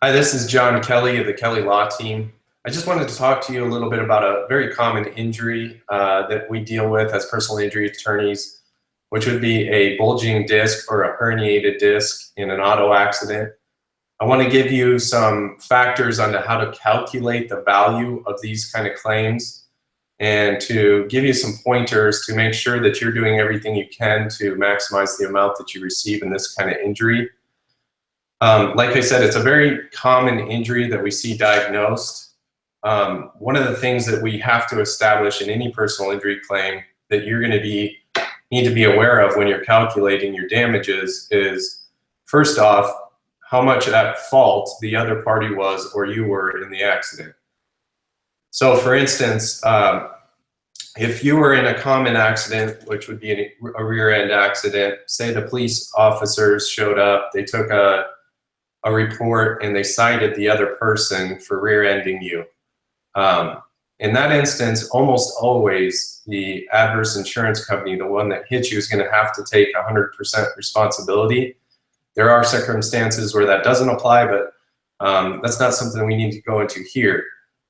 Hi, this is John Kelly of the Kelly Law Team. I just wanted to talk to you a little bit about a very common injury that we deal with as personal injury attorneys, which would be a bulging disc or a herniated disc in an auto accident. I want to give you some factors on how to calculate the value of these kind of claims and to give you some pointers to make sure that you're doing everything you can to maximize the amount that you receive in this kind of injury. Like I said, it's a very common injury that we see diagnosed. One of the things that we have to establish in any personal injury claim that you're going to need to be aware of when you're calculating your damages is, first off, how much at fault the other party was or you were in the accident. So for instance, if you were in a common accident, which would be a rear end accident, say the police officers showed up, they took a report and they cited the other person for rear-ending you. In that instance, almost always the adverse insurance company, the one that hit you, is going to have to take 100% responsibility. There are circumstances where that doesn't apply, but that's not something we need to go into here.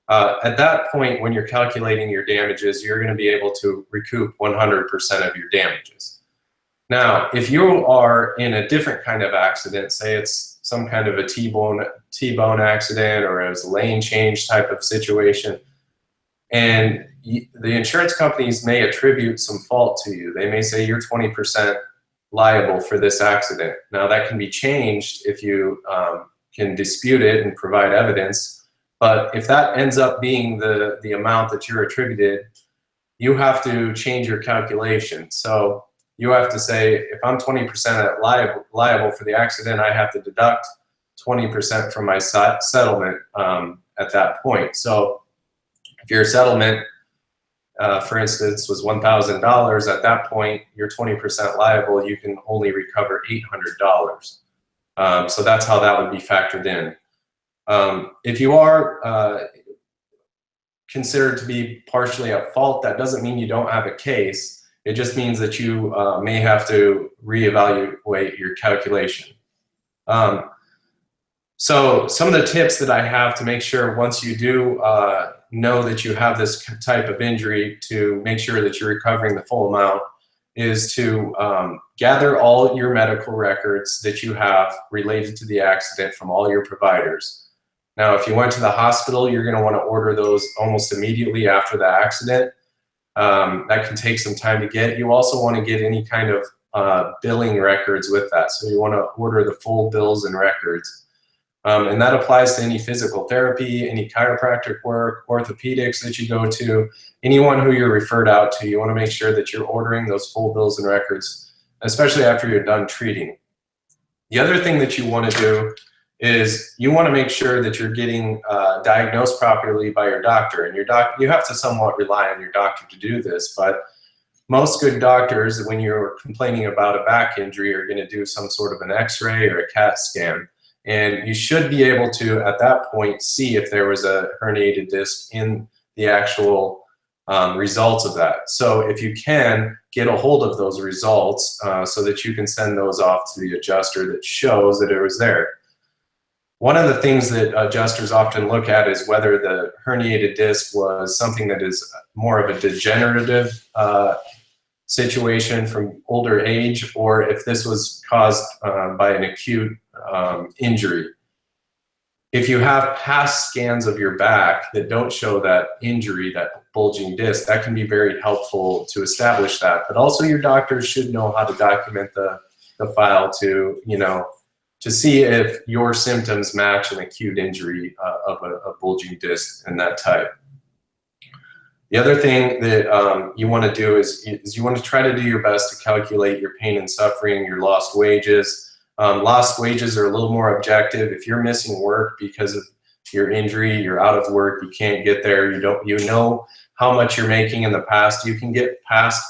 At that point, when you're calculating your damages, you're going to be able to recoup 100% of your damages. Now, if you are in a different kind of accident, say it's some kind of a T-bone accident or it was a lane change type of situation, and the insurance companies may attribute some fault to you. They may say you're 20% liable for this accident. Now that can be changed if you can dispute it and provide evidence, but if that ends up being the amount that you're attributed, you have to change your calculation. So you have to say, if I'm 20% liable for the accident, I have to deduct 20% from my settlement at that point. So if your settlement, for instance, was $1,000, at that point, you're 20% liable, you can only recover $800. So that's how that would be factored in. If you are considered to be partially at fault, that doesn't mean you don't have a case. It just means that you may have to reevaluate your calculation. So some of the tips that I have to make sure once you do know that you have this type of injury to make sure that you're recovering the full amount is to gather all your medical records that you have related to the accident from all your providers. Now, if you went to the hospital, you're going to want to order those almost immediately after the accident. That can take some time to get. You also want to get any kind of billing records with that. So you want to order the full bills and records. And that applies to any physical therapy, any chiropractic work, orthopedics that you go to, anyone who you're referred out to. You want to make sure that you're ordering those full bills and records, especially after you're done treating. The other thing that you want to do is you want to make sure that you're getting diagnosed properly by your doctor. And you have to somewhat rely on your doctor to do this, but most good doctors, when you're complaining about a back injury, are going to do some sort of an x-ray or a CAT scan. And you should be able to, at that point, see if there was a herniated disc in the actual results of that. So if you can, get a hold of those results so that you can send those off to the adjuster that shows that it was there. One of the things that adjusters often look at is whether the herniated disc was something that is more of a degenerative situation from older age, or if this was caused by an acute injury. If you have past scans of your back that don't show that injury, that bulging disc, that can be very helpful to establish that. But also your doctors should know how to document the file to, to see if your symptoms match an acute injury of a bulging disc and that type. The other thing that you want to do is you want to try to do your best to calculate your pain and suffering, your lost wages. Lost wages are a little more objective. If you're missing work because of your injury, you're out of work, you can't get there, you know how much you're making in the past, you can get past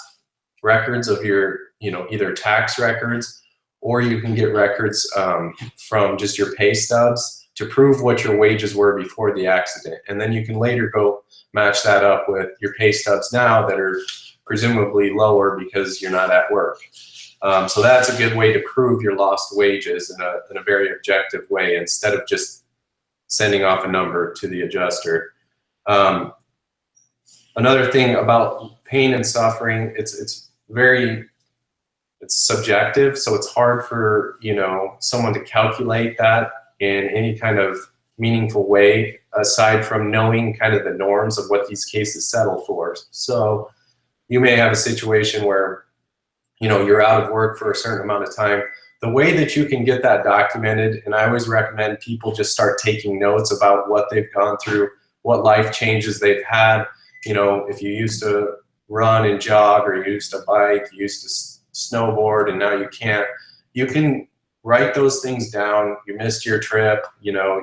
records of your, either tax records, or you can get records from just your pay stubs to prove what your wages were before the accident. And then you can later go match that up with your pay stubs now that are presumably lower because you're not at work. So that's a good way to prove your lost wages in a very objective way, instead of just sending off a number to the adjuster. Another thing about pain and suffering, it's subjective, so it's hard for someone to calculate that in any kind of meaningful way aside from knowing kind of the norms of what these cases settle for. So you may have a situation where you're out of work for a certain amount of time. The way that you can get that documented, and I always recommend people just start taking notes about what they've gone through, what life changes they've had. If you used to run and jog, or you used to bike, you used to snowboard, and now you can't, you can write those things down. You missed your trip, you no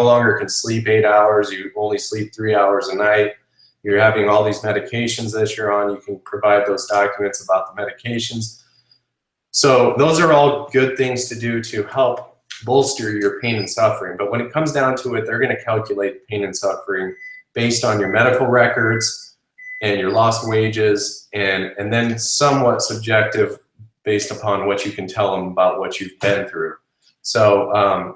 longer can sleep 8 hours, you only sleep 3 hours a night. You're having all these medications that you're on, you can provide those documents about the medications. So those are all good things to do to help bolster your pain and suffering. But when it comes down to it, they're going to calculate pain and suffering based on your medical records and your lost wages, and then somewhat subjective based upon what you can tell them about what you've been through. So,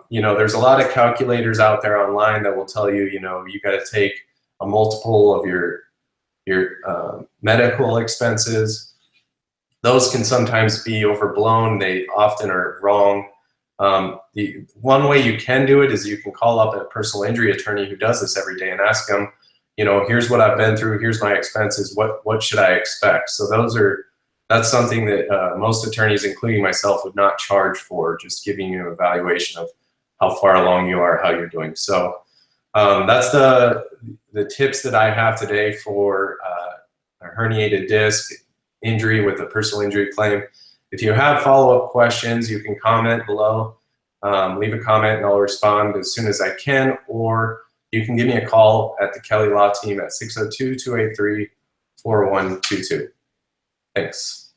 there's a lot of calculators out there online that will tell you, you got to take a multiple of your medical expenses. Those can sometimes be overblown. They often are wrong. The one way you can do it is you can call up a personal injury attorney who does this every day and ask them, here's what I've been through, here's my expenses, what should I expect? So that's something that most attorneys, including myself, would not charge for, just giving you an evaluation of how far along you are, how you're doing. So that's the tips that I have today for a herniated disc injury with a personal injury claim. If you have follow-up questions, you can comment below. Leave a comment and I'll respond as soon as I can, or you can give me a call at the Kelly Law Team at 602-283-4122. Thanks.